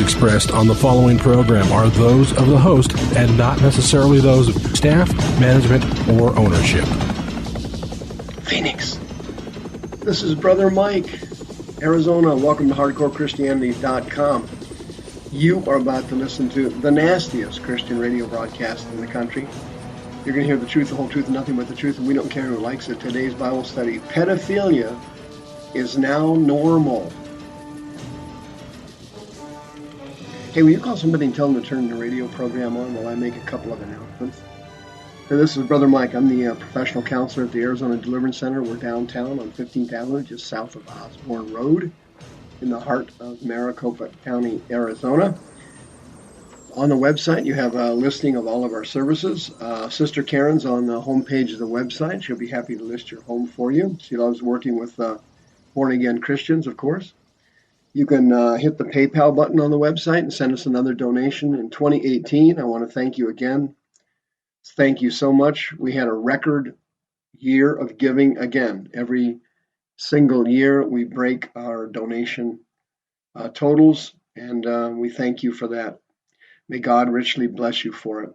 expressed on the following program are those of the host and not necessarily those of staff, management, or ownership. Phoenix. This is Brother Mike, Arizona. Welcome to HardcoreChristianity.com. You are about to listen to the nastiest Christian radio broadcast in the country. You're going to hear the truth, the whole truth, and nothing but the truth, and we don't care who likes it. Today's Bible study, pedophilia is now normal. Hey, will you call somebody and tell them to turn the radio program on while I make a couple of announcements? Hey, this is Brother Mike. I'm the professional counselor at the Arizona Deliverance Center. We're downtown on 15th Avenue, just south of Osborne Road, in the heart of Maricopa County, Arizona. On the website, you have a listing of all of our services. Sister Karen's on the homepage of the website. She'll be happy to list your home for you. She loves working with born-again Christians, of course. You can hit the PayPal button on the website and send us another donation in 2018. I want to thank you again. Thank you so much. We had a record year of giving again. Every single year we break our donation totals, and we thank you for that. May God richly bless you for it.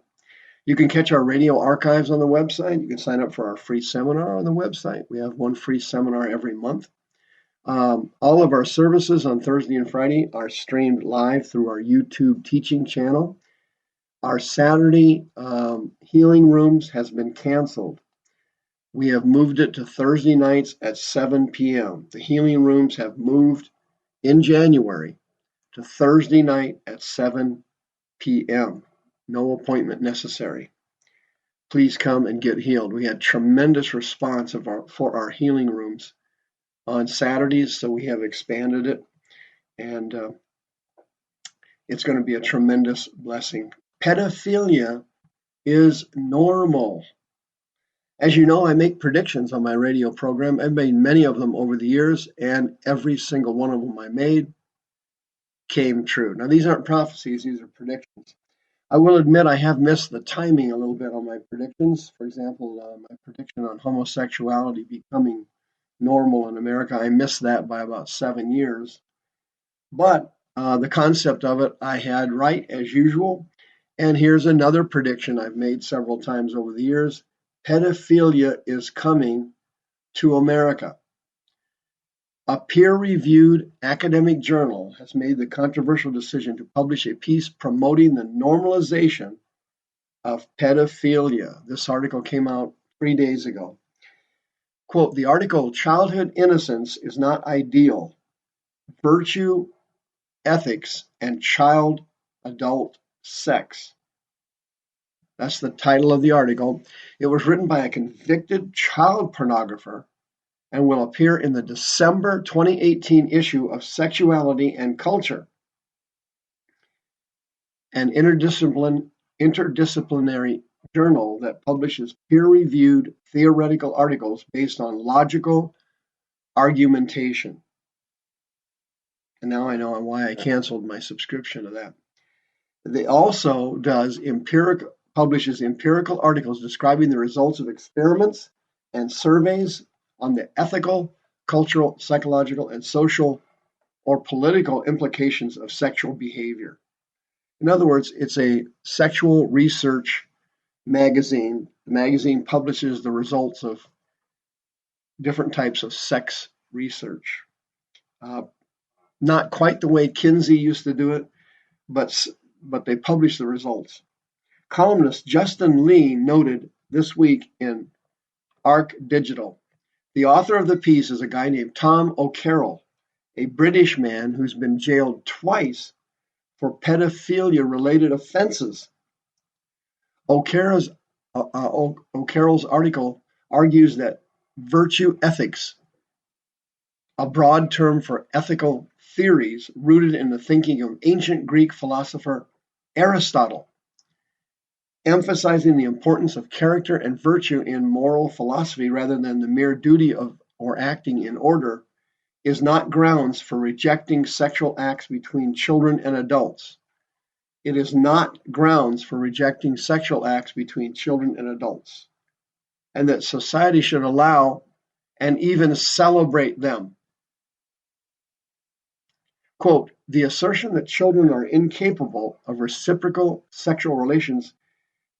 You can catch our radio archives on the website. You can sign up for our free seminar on the website. We have one free seminar every month. All of our services on Thursday and Friday are streamed live through our YouTube teaching channel. Our Saturday healing rooms has been canceled. We have moved it to Thursday nights at 7 p.m. The healing rooms have moved in January to Thursday night at 7 p.m. No appointment necessary. Please come and get healed. We had tremendous response for our healing rooms on Saturdays, so we have expanded it, and it's going to be a tremendous blessing. Pedophilia is normal. As you know, I make predictions on my radio program. I've made many of them over the years, and every single one of them I made came true. Now, these aren't prophecies, these are predictions. I will admit I have missed the timing a little bit on my predictions. For example, my prediction on homosexuality becoming normal in America, I missed that by about 7 years. But the concept of it I had right as usual. And here's another prediction I've made several times over the years. Pedophilia is coming to America. A peer-reviewed academic journal has made the controversial decision to publish a piece promoting the normalization of pedophilia. This article came out 3 days ago. Quote, the article, childhood innocence is not ideal. Virtue, ethics, and child-adult sex. That's the title of the article. It was written by a convicted child pornographer and will appear in the December 2018 issue of Sexuality and Culture, an interdisciplinary journal that publishes peer-reviewed theoretical articles based on logical argumentation. And now I know why I canceled my subscription to that. It also publishes empirical articles describing the results of experiments and surveys on the ethical, cultural, psychological, and social or political implications of sexual behavior. In other words, it's a sexual research magazine. The magazine publishes the results of different types of sex research. Not quite the way Kinsey used to do it, but they publish the results. Columnist Justin Lee noted this week in Arc Digital, the author of the piece is a guy named Tom O'Carroll, a British man who's been jailed twice for pedophilia-related offenses. O'Carroll's article argues that virtue ethics, a broad term for ethical theories rooted in the thinking of ancient Greek philosopher Aristotle, emphasizing the importance of character and virtue in moral philosophy rather than the mere duty of or acting in order, is not grounds for rejecting sexual acts between children and adults. It is not grounds for rejecting sexual acts between children and adults, and that society should allow and even celebrate them. Quote, the assertion that children are incapable of reciprocal sexual relations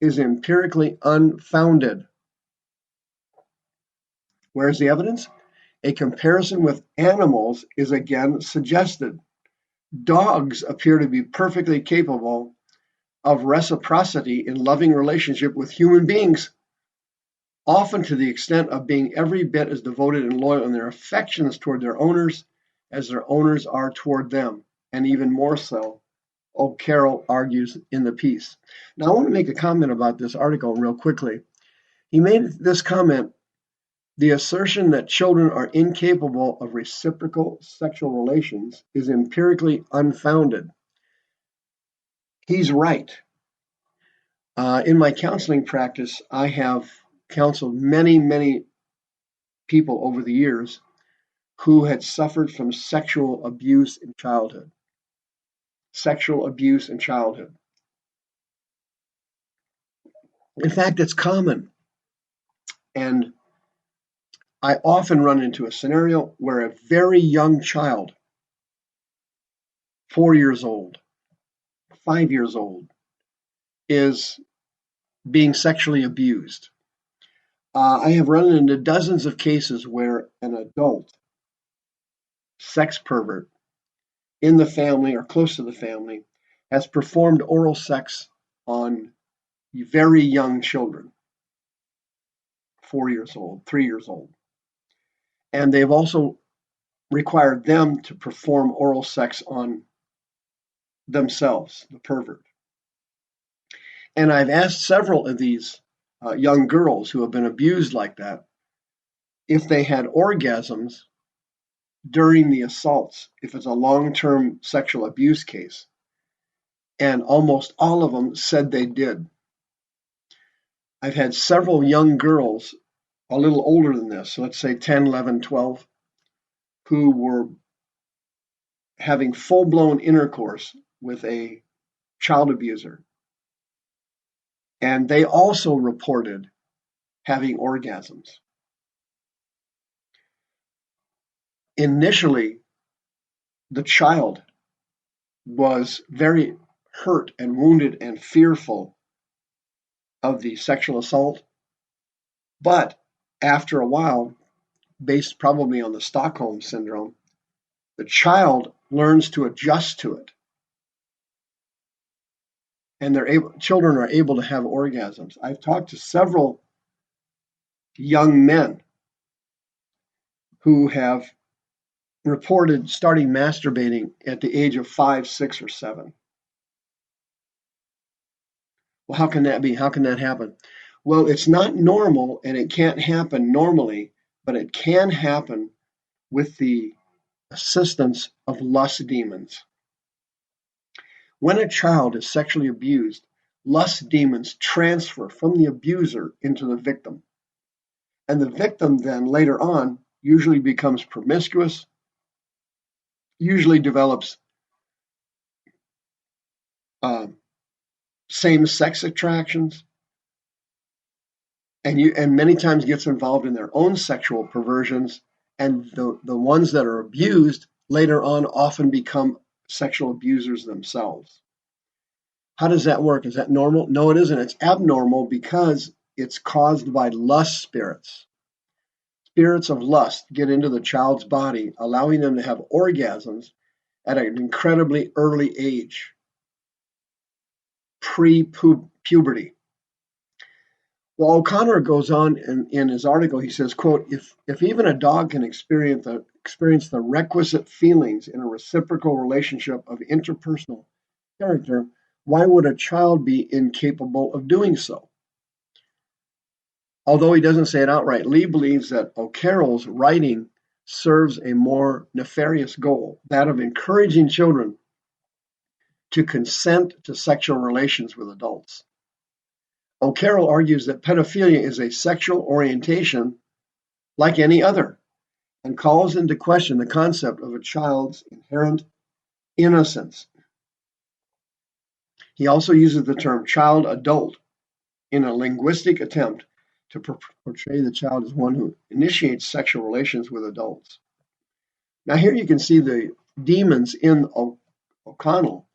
is empirically unfounded. Where's the evidence? A comparison with animals is again suggested. Dogs appear to be perfectly capable of reciprocity in loving relationship with human beings, often to the extent of being every bit as devoted and loyal in their affections toward their owners as their owners are toward them, and even more so, O'Carroll argues in the piece. Now, I want to make a comment about this article real quickly. He made this comment, the assertion that children are incapable of reciprocal sexual relations is empirically unfounded. He's right. In my counseling practice, I have counseled many, many people over the years who had suffered from sexual abuse in childhood. Sexual abuse in childhood. In fact, it's common. And I often run into a scenario where a very young child, 4 years old, 5 years old, is being sexually abused. I have run into dozens of cases where an adult sex pervert in the family or close to the family has performed oral sex on very young children, 4 years old, 3 years old. And they've also required them to perform oral sex on themselves, the pervert. And I've asked several of these young girls who have been abused like that if they had orgasms during the assaults, if it's a long-term sexual abuse case. And almost all of them said they did. I've had several young girls, a little older than this, so let's say 10, 11, 12, who were having full-blown intercourse with a child abuser. And they also reported having orgasms. Initially, the child was very hurt and wounded and fearful of the sexual assault. But after a while, based probably on the Stockholm syndrome, the child learns to adjust to it. And children are able to have orgasms. I've talked to several young men who have reported starting masturbating at the age of 5, 6, or 7. Well, how can that be? How can that happen? Well, it's not normal and it can't happen normally, but it can happen with the assistance of lust demons. When a child is sexually abused, lust demons transfer from the abuser into the victim. And the victim then later on usually becomes promiscuous, usually develops same-sex attractions, and many times gets involved in their own sexual perversions, and the ones that are abused later on often become sexual abusers themselves. How does that work? Is that normal? No, it isn't. It's abnormal because it's caused by lust spirits. Spirits of lust get into the child's body, allowing them to have orgasms at an incredibly early age, pre-puberty. Well, O'Connor goes on in his article, he says, quote, if even a dog can experience the requisite feelings in a reciprocal relationship of interpersonal character, why would a child be incapable of doing so? Although he doesn't say it outright, Lee believes that O'Carroll's writing serves a more nefarious goal, that of encouraging children to consent to sexual relations with adults. O'Carroll argues that pedophilia is a sexual orientation like any other, and calls into question the concept of a child's inherent innocence. He also uses the term child-adult in a linguistic attempt to portray the child as one who initiates sexual relations with adults. Now here you can see the demons in O'Connell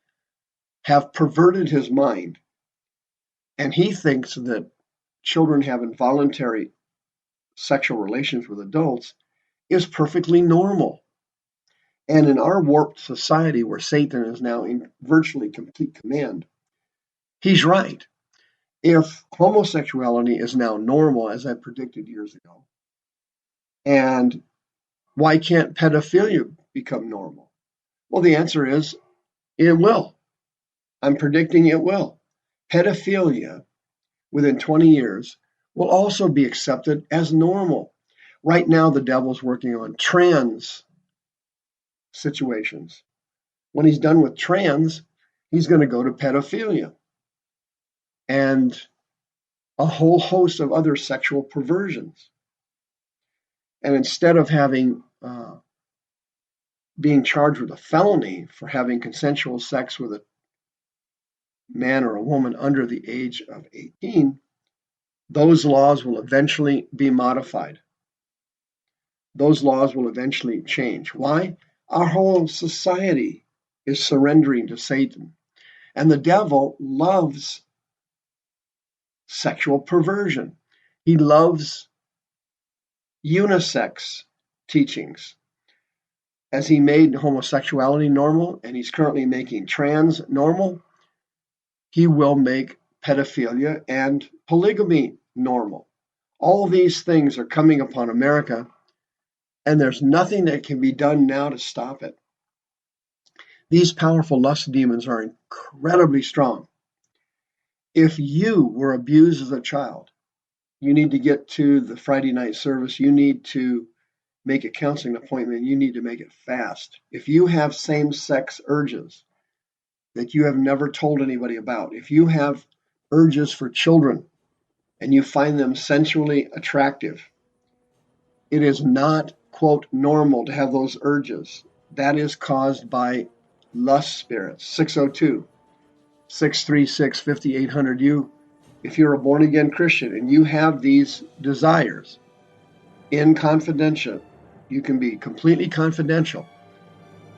have perverted his mind, and he thinks that children have involuntary sexual relations with adults is perfectly normal. And in our warped society where Satan is now in virtually complete command, he's right. If homosexuality is now normal, as I predicted years ago, and why can't pedophilia become normal? Well, the answer is it will. I'm predicting it will. Pedophilia within 20 years will also be accepted as normal. Right now, the devil's working on trans situations. When he's done with trans, he's going to go to pedophilia and a whole host of other sexual perversions. And instead of having being charged with a felony for having consensual sex with a man or a woman under the age of 18, those laws will eventually be modified. Those laws will eventually change. Why? Our whole society is surrendering to Satan. And the devil loves sexual perversion. He loves unisex teachings. As he made homosexuality normal, and he's currently making trans normal, he will make pedophilia and polygamy normal. All these things are coming upon America, and there's nothing that can be done now to stop it. These powerful lust demons are incredibly strong. If you were abused as a child, you need to get to the Friday night service. You need to make a counseling appointment. You need to make it fast. If you have same-sex urges that you have never told anybody about, if you have urges for children and you find them sensually attractive, it is not, quote, normal to have those urges. That is caused by lust spirits. 602-636-5800. If you're a born-again Christian and you have these desires in confidential, you can be completely confidential,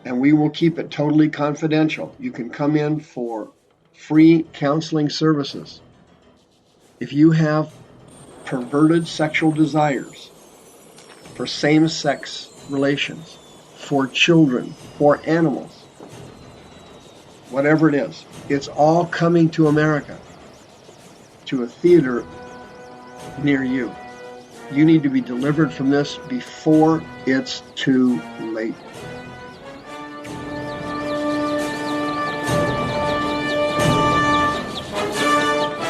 and we will keep it totally confidential. You can come in for free counseling services. If you have perverted sexual desires for same-sex relations, for children, for animals, whatever it is, it's all coming to America, to a theater near you. You need to be delivered from this before it's too late.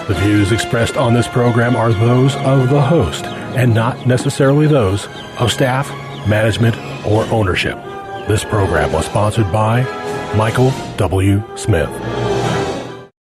The views expressed on this program are those of the host and not necessarily those of staff, management, or ownership. This program was sponsored by Michael W. Smith.